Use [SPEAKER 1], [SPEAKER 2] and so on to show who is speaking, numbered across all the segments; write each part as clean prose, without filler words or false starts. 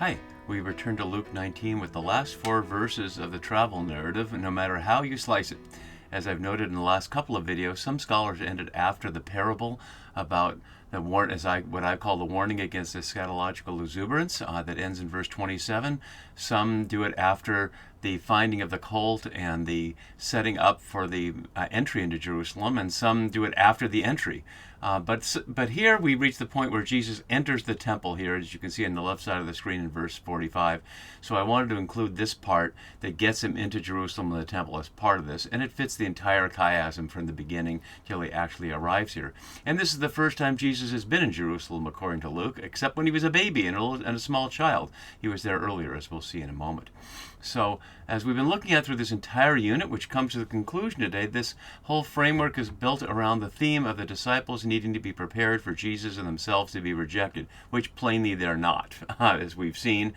[SPEAKER 1] Hi, we return to Luke 19 with the last four verses of the travel narrative, no matter how you slice it. As I've noted in the last couple of videos, some scholars ended after the parable about the what I call the warning against eschatological exuberance that ends in verse 27. Some do it after the finding of the colt and the setting up for the entry into Jerusalem, and some do it after the entry. But here we reach the point where Jesus enters the temple here, as you can see on the left side of the screen in verse 45. So I wanted to include this part that gets him into Jerusalem and the temple as part of this, and it fits the entire chiasm from the beginning till he actually arrives here. And this is the first time Jesus has been in Jerusalem, according to Luke, except when he was a baby and a small child. He was there earlier, as we'll see in a moment. So, as we've been looking at through this entire unit, which comes to the conclusion today, this whole framework is built around the theme of the disciples needing to be prepared for Jesus and themselves to be rejected, which plainly they're not. As we've seen,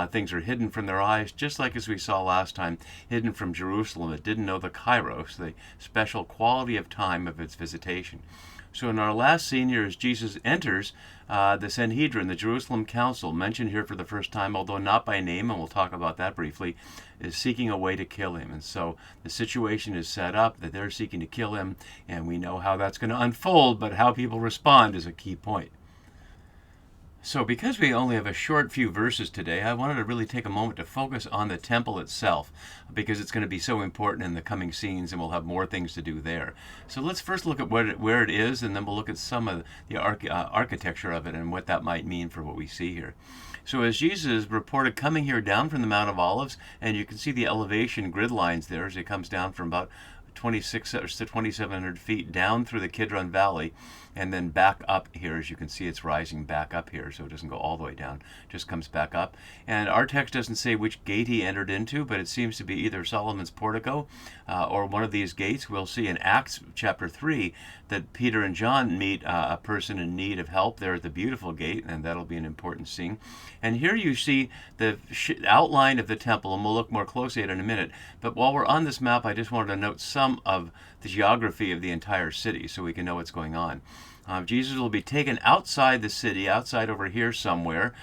[SPEAKER 1] things are hidden from their eyes, just like as we saw last time, hidden from Jerusalem. It didn't know the kairos, the special quality of time of its visitation. So in our last scene here, as Jesus enters the Sanhedrin, the Jerusalem Council, mentioned here for the first time, although not by name, and we'll talk about that briefly, is seeking a way to kill him. And so the situation is set up that they're seeking to kill him, and we know how that's going to unfold, but how people respond is a key point. So because we only have a short few verses today, I wanted to really take a moment to focus on the temple itself, because it's going to be so important in the coming scenes, and we'll have more things to do there. So let's first look at where it is, and then we'll look at some of the architecture of it and what that might mean for what we see here. So as Jesus is reported coming here down from the Mount of Olives, and you can see the elevation grid lines there as he comes down from about 26 to 2,700 feet down through the Kidron Valley, and then back up here. As you can see, it's rising back up here, so it doesn't go all the way down, just comes back up. And our text doesn't say which gate he entered into, but it seems to be either Solomon's portico or one of these gates. We'll see in Acts chapter 3 that Peter and John meet a person in need of help there at the beautiful gate, and that'll be an important scene. And here you see the outline of the temple, and we'll look more closely at it in a minute. But while we're on this map, I just wanted to note some of the geography of the entire city so we can know what's going on. Jesus will be taken outside the city, outside over here somewhere,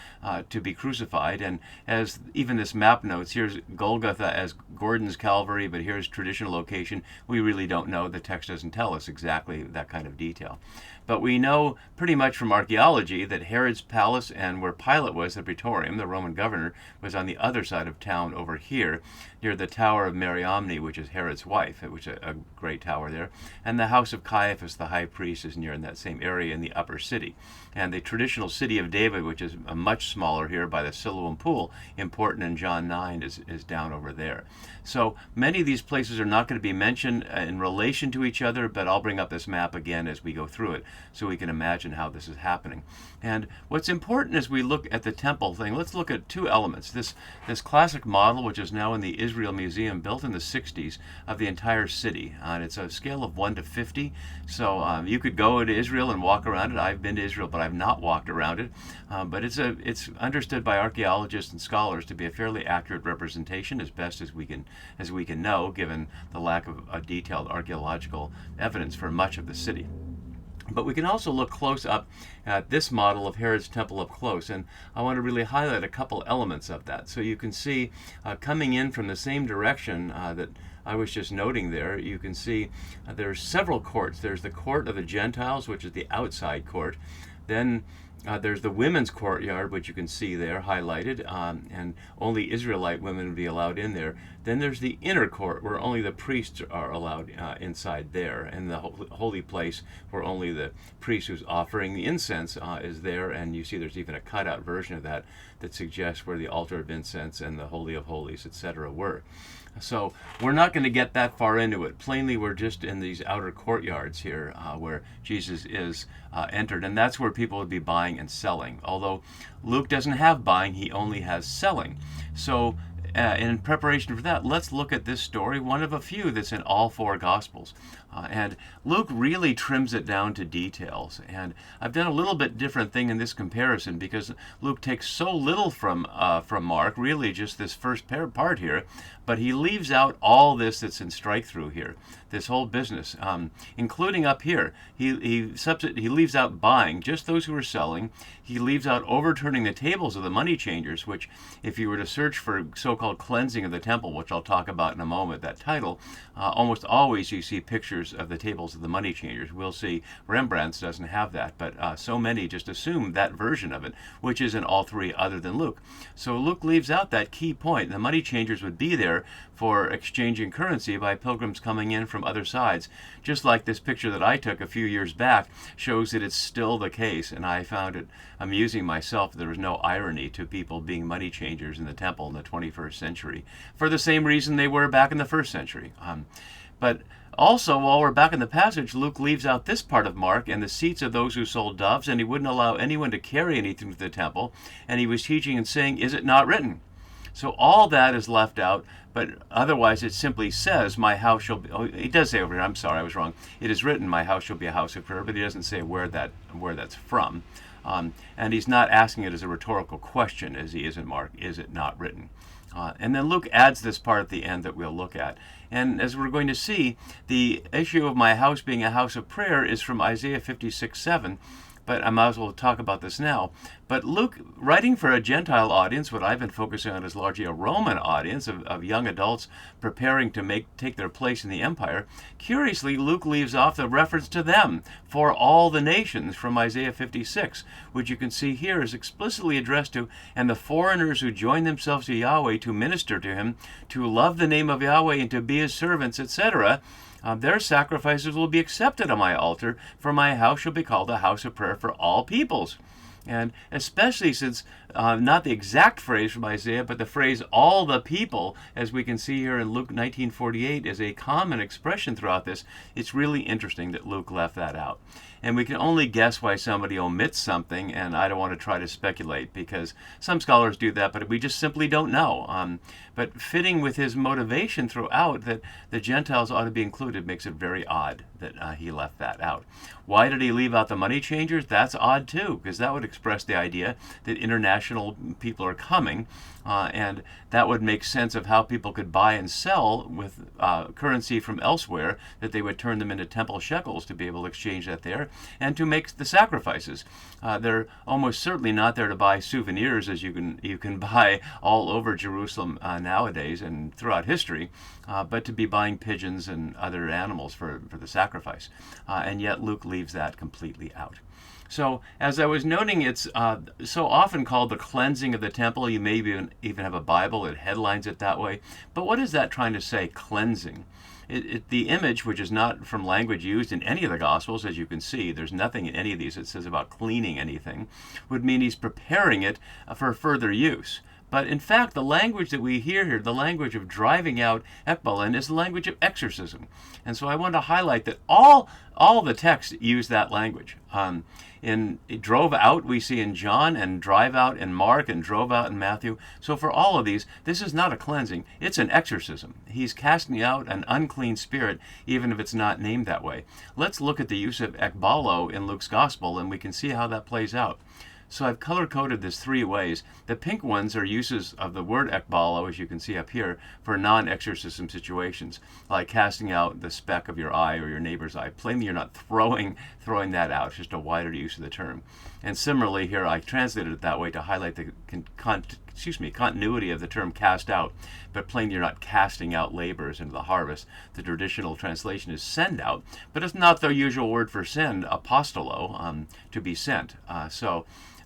[SPEAKER 1] to be crucified. And as even this map notes, here's Golgotha as Gordon's Calvary, but here's traditional location. We really don't know. The text doesn't tell us exactly that kind of detail. But we know pretty much from archaeology that Herod's palace and where Pilate was, the Praetorium, the Roman governor, was on the other side of town over here, near the Tower of Mariamne, which is Herod's wife, which is a great tower there. And the house of Caiaphas, the high priest, is near in that same area in the upper city. And the traditional city of David, which is much smaller here by the Siloam Pool, important in John 9, is down over there. So many of these places are not going to be mentioned in relation to each other, but I'll bring up this map again as we go through it so we can imagine how this is happening. And what's important as we look at the temple thing, let's look at two elements. This classic model, which is now in the Israel Museum, built in the 60s, of the entire city. And it's a scale of 1 to 50. So you could go to Israel and walk around it. I've been to Israel, but I've not walked around it. But it's understood by archaeologists and scholars to be a fairly accurate representation, as best as we can know, given the lack of detailed archaeological evidence for much of the city. But we can also look close up at this model of Herod's temple up close, and I want to really highlight a couple elements of that. So you can see coming in from the same direction that I was just noting there, you can see there's several courts. There's the court of the Gentiles, which is the outside court. Then there's the women's courtyard, which you can see there highlighted, and only Israelite women would be allowed in there. Then there's the inner court, where only the priests are allowed inside there, and the holy place, where only the priest who's offering the incense is there. And you see there's even a cutout version of that that suggests where the altar of incense and the Holy of Holies, etc. were. So we're not going to get that far into it. Plainly, we're just in these outer courtyards here where Jesus is entered, and that's where people would be buying and selling. Although Luke doesn't have buying, he only has selling. So in preparation for that, let's look at this story, one of a few that's in all four Gospels. And Luke really trims it down to details. And I've done a little bit different thing in this comparison because Luke takes so little from Mark, really just this first part here, but he leaves out all this that's in strike through here. this whole business, including up here. He leaves out buying, just those who are selling. He leaves out overturning the tables of the money changers, which, if you were to search for so-called cleansing of the temple, which I'll talk about in a moment, that title, almost always you see pictures of the tables of the money changers. We'll see Rembrandt's doesn't have that, but so many just assume that version of it, which is in all three other than Luke. So Luke leaves out that key point. The money changers would be there for exchanging currency by pilgrims coming in from other sides. Just like this picture that I took a few years back shows that it's still the case, and I found it amusing myself. There was no irony to people being money changers in the temple in the 21st century for the same reason they were back in the first century. But also, while we're back in the passage, Luke leaves out this part of Mark, and the seats of those who sold doves, and he wouldn't allow anyone to carry anything to the temple, and he was teaching and saying, "Is it not written?" So all that is left out, but otherwise it simply says, "My house shall be," he does say over here, I'm sorry, I was wrong. It is written, "My house shall be a house of prayer," but he doesn't say where that's from. And he's not asking it as a rhetorical question as he is in Mark, "Is it not written?" And then Luke adds this part at the end that we'll look at. And as we're going to see, the issue of my house being a house of prayer is from Isaiah 56:7. But I might as well talk about this now. But Luke, writing for a Gentile audience, what I've been focusing on is largely a Roman audience of young adults preparing to take their place in the empire. Curiously, Luke leaves off the reference to them, "for all the nations," from Isaiah 56, which you can see here is explicitly addressed to, "and the foreigners who join themselves to Yahweh to minister to him, to love the name of Yahweh and to be his servants," etc., their sacrifices will be accepted on my altar, for my house shall be called a house of prayer for all peoples. And especially since not the exact phrase from Isaiah, but the phrase "all the people," as we can see here in Luke 19:48, is a common expression throughout this. It's really interesting that Luke left that out. And we can only guess why somebody omits something, and I don't want to try to speculate, because some scholars do that, but we just simply don't know. But fitting with his motivation throughout that the Gentiles ought to be included makes it very odd that he left that out. Why did he leave out the money changers? That's odd too, because that would express the idea that international people are coming, and that would make sense of how people could buy and sell with currency from elsewhere, that they would turn them into temple shekels to be able to exchange that there and to make the sacrifices. They're almost certainly not there to buy souvenirs, as you can buy all over Jerusalem nowadays and throughout history, but to be buying pigeons and other animals for the sacrifice. And yet Luke leaves that completely out. So, as I was noting, it's so often called the cleansing of the temple. You may even have a Bible that headlines it that way. But what is that trying to say, cleansing? The image, which is not from language used in any of the Gospels, as you can see, there's nothing in any of these that says about cleaning anything, would mean he's preparing it for further use. But in fact, the language that we hear here, the language of driving out Ekbalin, is the language of exorcism. And so I want to highlight that all the texts use that language. In drove out, we see in John, and drive out in Mark, and drove out in Matthew. So for all of these, this is not a cleansing, it's an exorcism. He's casting out an unclean spirit, even if it's not named that way. Let's look at the use of ekbalo in Luke's Gospel, and we can see how that plays out. So I've color-coded this three ways. The pink ones are uses of the word ekbalo, as you can see up here, for non-exorcism situations, like casting out the speck of your eye or your neighbor's eye. Plainly, you're not throwing that out. It's just a wider use of the term. And similarly here, I translated it that way to highlight the continuity of the term cast out, but plainly you're not casting out laborers into the harvest. The traditional translation is send out, but it's not the usual word for send, apostolo, to be sent.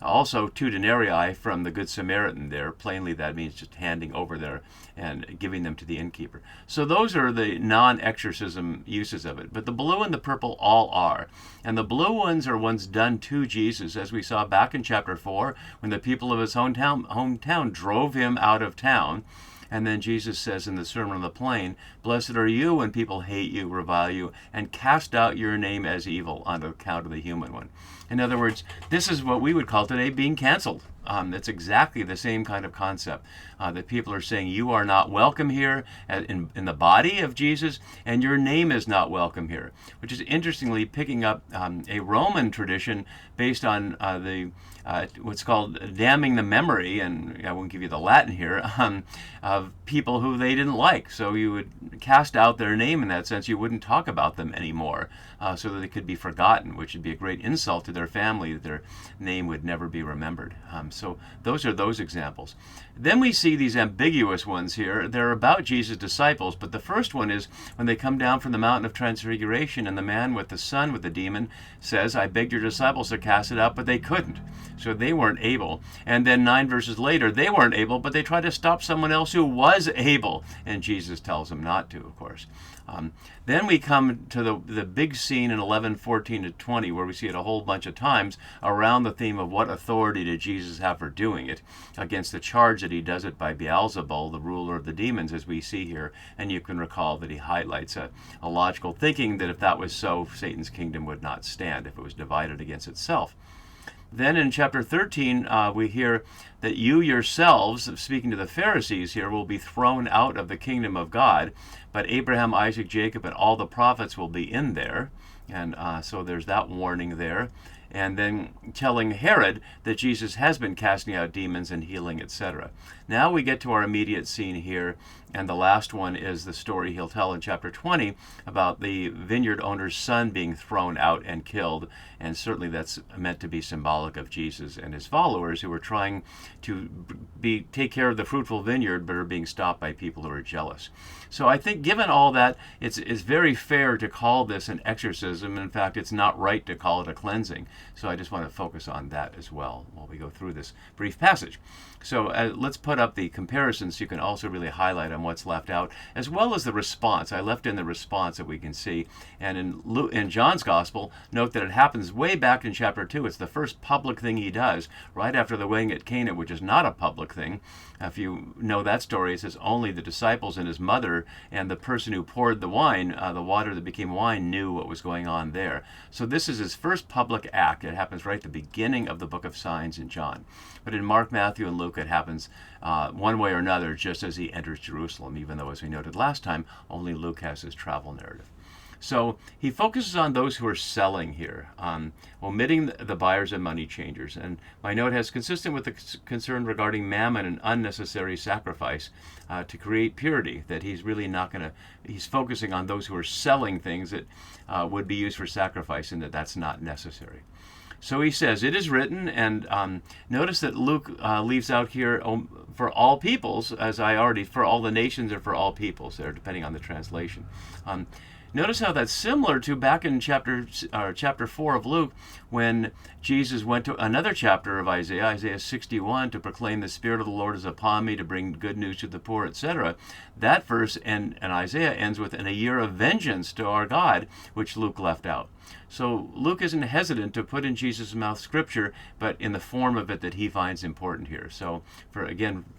[SPEAKER 1] Also, 2 denarii from the Good Samaritan there. Plainly, that means just handing over there and giving them to the innkeeper. So those are the non-exorcism uses of it. But the blue and the purple all are. And the blue ones are ones done to Jesus, as we saw back in chapter 4, when the people of his hometown drove him out of town. And then Jesus says in the Sermon on the Plain, "Blessed are you when people hate you, revile you, and cast out your name as evil on account of the human one." In other words, this is what we would call today being canceled. It's exactly the same kind of concept that people are saying you are not welcome here in the body of Jesus, and your name is not welcome here, which is interestingly picking up a Roman tradition based on what's called damning the memory, and I won't give you the Latin here, of people who they didn't like. So you would cast out their name in that sense. You wouldn't talk about them anymore, so that they could be forgotten, which would be a great insult to their family, that their name would never be remembered. So those are those examples. Then we see these ambiguous ones here. They're about Jesus' disciples, but the first one is when they come down from the mountain of transfiguration, and the man with the son with the demon says, I begged your disciples to cast it out, but they couldn't. So they weren't able. And then 9 verses later, they weren't able, but they tried to stop someone else who was able. And Jesus tells them not to, of course. Then we come to the big scene in 11:14-20, where we see it a whole bunch of times around the theme of what authority did Jesus have for doing it, against the charge that he does it by Beelzebul, the ruler of the demons, as we see here. And you can recall that he highlights a logical thinking that if that was so, Satan's kingdom would not stand if it was divided against itself. Then in chapter 13, we hear that you yourselves, speaking to the Pharisees here, will be thrown out of the kingdom of God, but Abraham, Isaac, Jacob, and all the prophets will be in there. And so there's that warning there. And then telling Herod that Jesus has been casting out demons and healing, etc. Now we get to our immediate scene here, and the last one is the story he'll tell in chapter 20 about the vineyard owner's son being thrown out and killed, and certainly that's meant to be symbolic of Jesus and his followers who are trying to take care of the fruitful vineyard but are being stopped by people who are jealous. So I think given all that, it's very fair to call this an exorcism. In fact, it's not right to call it a cleansing. So I just want to focus on that as well while we go through this brief passage. So let's put up the comparisons so you can also really highlight on what's left out, as well as the response. I left in the response that we can see. And in John's Gospel, note that it happens way back in chapter 2. It's the first public thing he does, right after the wedding at Cana, which is not a public thing. If you know that story, it says only the disciples and his mother and the person who poured the wine, the water that became wine, knew what was going on there. So this is his first public act. It happens right at the beginning of the book of signs in John. But in Mark, Matthew, and Luke, it happens one way or another just as he enters Jerusalem, even though, as we noted last time, only Luke has his travel narrative. So he focuses on those who are selling here, omitting the buyers and money changers. And my note has consistent with the concern regarding mammon and unnecessary sacrifice to create purity, that he's really not going to, he's focusing on those who are selling things that would be used for sacrifice, and that's not necessary. So he says, it is written, and notice that Luke leaves out here for all peoples, as I already, for all the nations or for all peoples there, depending on the translation. Notice how that's similar to back in chapter 4 of Luke, when Jesus went to another chapter of Isaiah, Isaiah 61, to proclaim the Spirit of the Lord is upon me, to bring good news to the poor, etc. That verse and Isaiah ends with, in a year of vengeance to our God, which Luke left out. So Luke isn't hesitant to put in Jesus' mouth scripture, but in the form of it that he finds important here. So for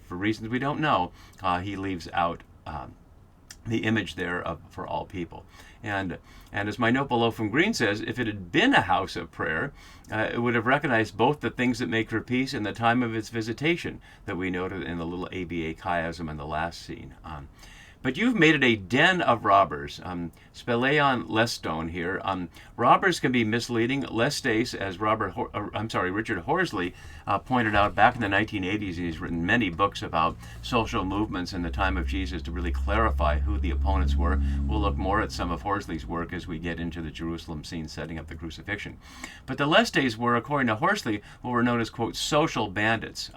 [SPEAKER 1] reasons we don't know, he leaves out the image there for all people. And as my note below from Green says, if it had been a house of prayer, it would have recognized both the things that make for peace and the time of its visitation that we noted in the little ABA chiasm in the last scene. But you've made it a den of robbers. Speleion Lestone here. Robbers can be misleading. Lestes, as Richard Horsley pointed out back in the 1980s, and he's written many books about social movements in the time of Jesus to really clarify who the opponents were. We'll look more at some of Horsley's work as we get into the Jerusalem scene setting up the crucifixion. But the Lestes were, according to Horsley, what were known as, quote, social bandits.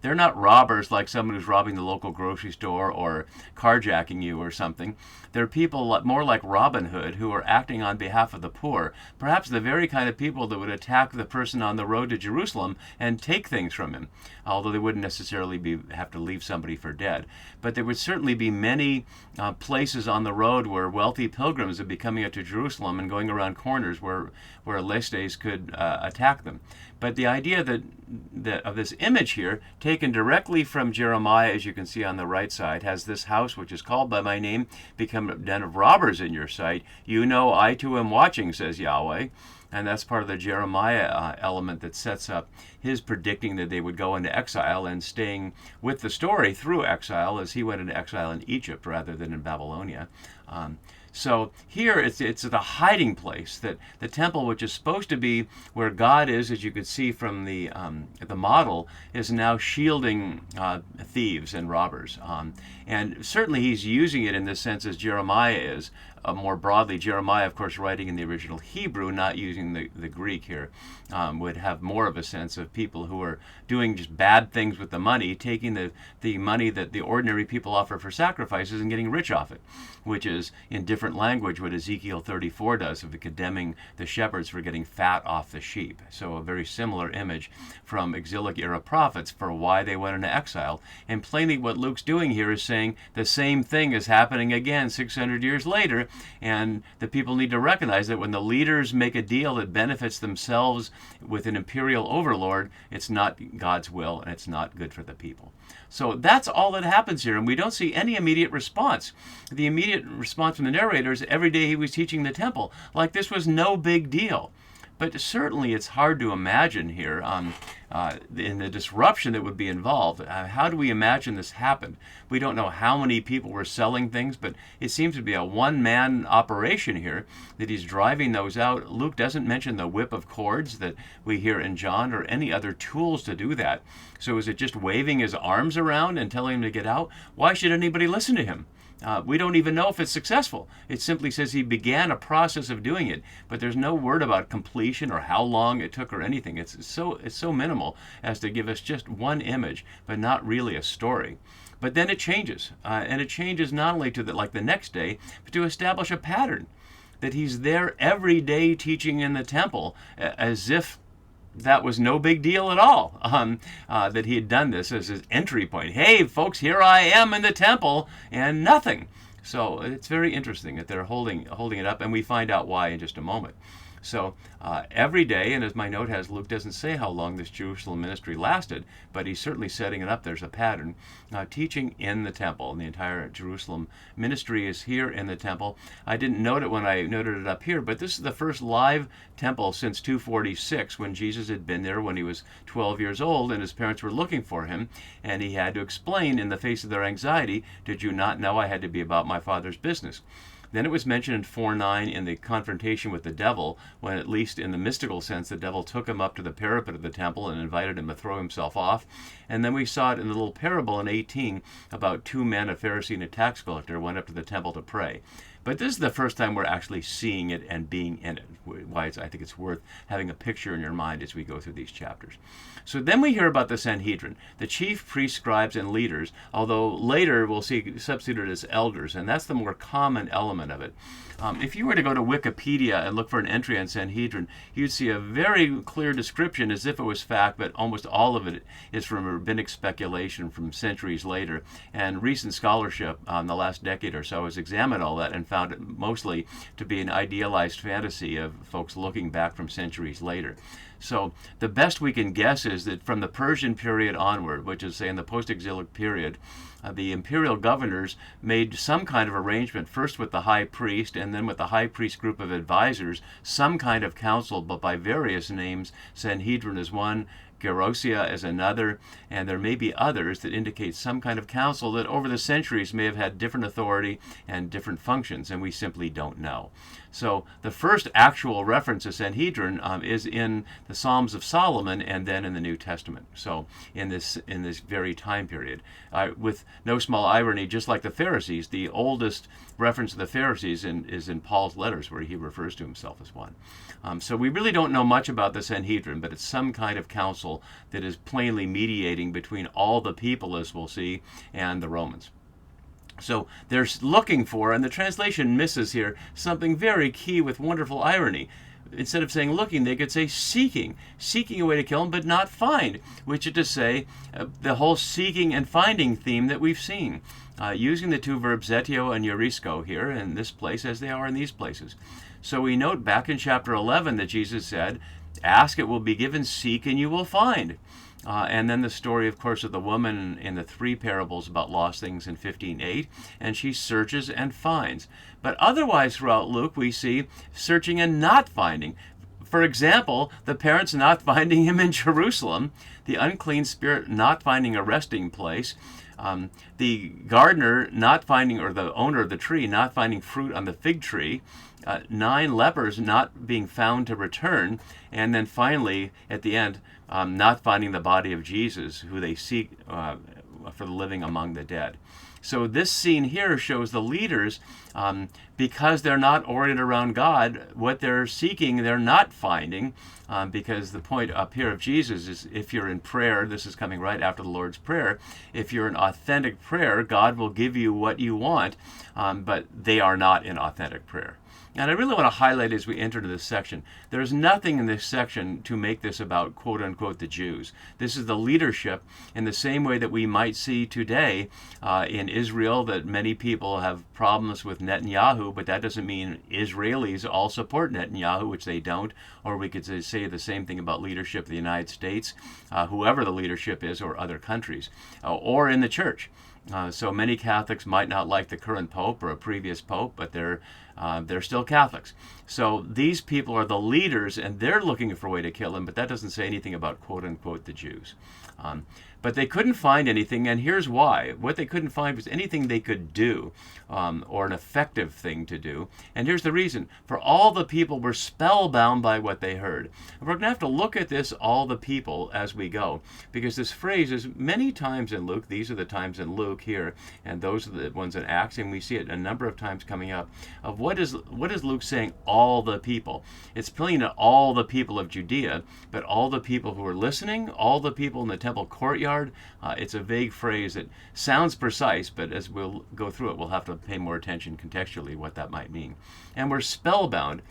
[SPEAKER 1] They're not robbers like someone who's robbing the local grocery store or carjacking you or something. They're people more like Robin Hood who are acting on behalf of the poor, perhaps the very kind of people that would attack the person on the road to Jerusalem and take things from him, although they wouldn't necessarily have to leave somebody for dead. But there would certainly be many places on the road where wealthy pilgrims would be coming up to Jerusalem and going around corners where Lestes could attack them. But the idea that of this image here, taken directly from Jeremiah, as you can see on the right side, has this house which is called by my name become a den of robbers in your sight. You know I too am watching, says Yahweh. And that's part of the Jeremiah element that sets up his predicting that they would go into exile and staying with the story through exile, as he went into exile in Egypt rather than in Babylonia. So here it's the hiding place, that the temple, which is supposed to be where God is, as you could see from the model, is now shielding thieves and robbers. And certainly he's using it in this sense as Jeremiah is. More broadly, Jeremiah, of course, writing in the original Hebrew, not using the Greek here, would have more of a sense of people who are doing just bad things with the money, taking the money that the ordinary people offer for sacrifices and getting rich off it, which is in different language what Ezekiel 34 does of condemning the shepherds for getting fat off the sheep. So a very similar image from exilic era prophets for why they went into exile. And plainly what Luke's doing here is saying the same thing is happening again 600 years later, and the people need to recognize that when the leaders make a deal that benefits themselves with an imperial overlord, it's not God's will and it's not good for the people. So that's all that happens here, and we don't see any immediate response. The immediate response from the narrator is every day he was teaching the temple, like this was no big deal. But certainly it's hard to imagine here in the disruption that would be involved. How do we imagine this happened? We don't know how many people were selling things, but it seems to be a one-man operation here that he's driving those out. Luke doesn't mention the whip of cords that we hear in John or any other tools to do that. So is it just waving his arms around and telling him to get out? Why should anybody listen to him? We don't even know if it's successful. It simply says he began a process of doing it, but there's no word about completion or how long it took or anything. It's so minimal as to give us just one image, but not really a story. But then it changes, and it changes not only to the next day, but to establish a pattern that he's there every day teaching in the temple, as if that was no big deal at all, that he had done this as his entry point. Hey, folks, here I am in the temple, and nothing. So it's very interesting that they're holding it up, and we find out why in just a moment. So every day, and as my note has, Luke doesn't say how long this Jerusalem ministry lasted, but he's certainly setting it up. There's a pattern. Teaching in the temple, and the entire Jerusalem ministry is here in the temple. I didn't note it when I noted it up here, but this is the first live temple since 246, when Jesus had been there when he was 12 years old, and his parents were looking for him, and he had to explain in the face of their anxiety, did you not know I had to be about my Father's business? Then it was mentioned in 4:9 in the confrontation with the devil, when at least in the mystical sense the devil took him up to the parapet of the temple and invited him to throw himself off. And then we saw it in the little parable in 18 about two men, a Pharisee and a tax collector, went up to the temple to pray. But this is the first time we're actually seeing it and being in it. I think it's worth having a picture in your mind as we go through these chapters. So then we hear about the Sanhedrin, the chief priests, scribes, and leaders, although later we'll see substituted as elders, and that's the more common element of it. If you were to go to Wikipedia and look for an entry on Sanhedrin, you'd see a very clear description as if it was fact, but almost all of it is from rabbinic speculation from centuries later. And recent scholarship in the last decade or so has examined all that and found it mostly to be an idealized fantasy of folks looking back from centuries later. So the best we can guess is that from the Persian period onward, which is, say, in the post-exilic period, the imperial governors made some kind of arrangement, first with the high priest and then with the high priest group of advisors, some kind of council, but by various names. Sanhedrin is one, Gerousia is another, and there may be others that indicate some kind of council that over the centuries may have had different authority and different functions, and we simply don't know. So the first actual reference to Sanhedrin is in the Psalms of Solomon and then in the New Testament. So in this very time period, with no small irony, just like the Pharisees, the oldest reference to the Pharisees is in Paul's letters, where he refers to himself as one. So we really don't know much about the Sanhedrin, but it's some kind of council that is plainly mediating between all the people, as we'll see, and the Romans. So they're looking for, and the translation misses here, something very key with wonderful irony. Instead of saying looking, they could say seeking a way to kill him, but not find, which is to say the whole seeking and finding theme that we've seen, using the two verbs zetio and eurisko here in this place as they are in these places. So we note back in chapter 11 that Jesus said, Ask, it will be given. Seek, and you will find. And then the story, of course, of the woman in the 3 parables about lost things in 15:8, and she searches and finds. But otherwise throughout Luke, we see searching and not finding. For example, the parents not finding him in Jerusalem, the unclean spirit not finding a resting place, the gardener not finding, or the owner of the tree not finding fruit on the fig tree, 9 lepers not being found to return, and then finally, at the end, not finding the body of Jesus, who they seek for the living among the dead. So this scene here shows the leaders, because they're not oriented around God, what they're seeking, they're not finding, because the point up here of Jesus is, if you're in prayer, this is coming right after the Lord's Prayer, if you're in authentic prayer, God will give you what you want, but they are not in authentic prayer. And I really want to highlight as we enter into this section, there's nothing in this section to make this about quote-unquote the Jews. This is the leadership in the same way that we might see today in Israel, that many people have problems with Netanyahu, but that doesn't mean Israelis all support Netanyahu, which they don't. Or we could say the same thing about leadership of the United States, whoever the leadership is, or other countries, or in the church. So many Catholics might not like the current pope or a previous pope, but they're still Catholics. So these people are the leaders, and they're looking for a way to kill him, but that doesn't say anything about quote-unquote the Jews. But they couldn't find anything, and here's why. What they couldn't find was anything they could do, or an effective thing to do. And here's the reason. For all the people were spellbound by what they heard. And we're going to have to look at this, all the people, as we go, because this phrase is many times in Luke. These are the times in Luke here, and those are the ones in Acts, and we see it a number of times coming up, of what is Luke saying, all the people. It's playing to all the people of Judea, but all the people who were listening, all the people in the temple courtyard. It's a vague phrase that sounds precise, but as we'll go through it, we'll have to pay more attention contextually what that might mean. And we're spellbound.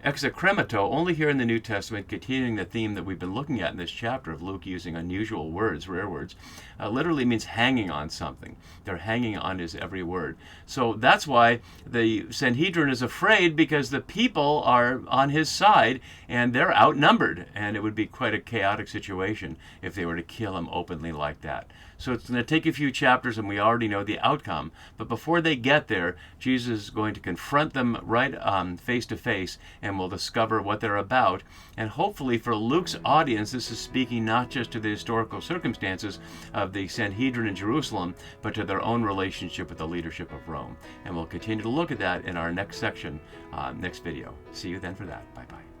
[SPEAKER 1] Execremato, only here in the New Testament, continuing the theme that we've been looking at in this chapter of Luke using unusual words, rare words, literally means hanging on something. They're hanging on his every word. So that's why the Sanhedrin is afraid, because the people are on his side and they're outnumbered, and it would be quite a chaotic situation if they were to kill him openly like that. So it's going to take a few chapters, and we already know the outcome. But before they get there, Jesus is going to confront them right face to face, and we'll discover what they're about. And hopefully for Luke's audience, this is speaking not just to the historical circumstances of the Sanhedrin in Jerusalem, but to their own relationship with the leadership of Rome. And we'll continue to look at that in our next section, next video. See you then for that. Bye-bye.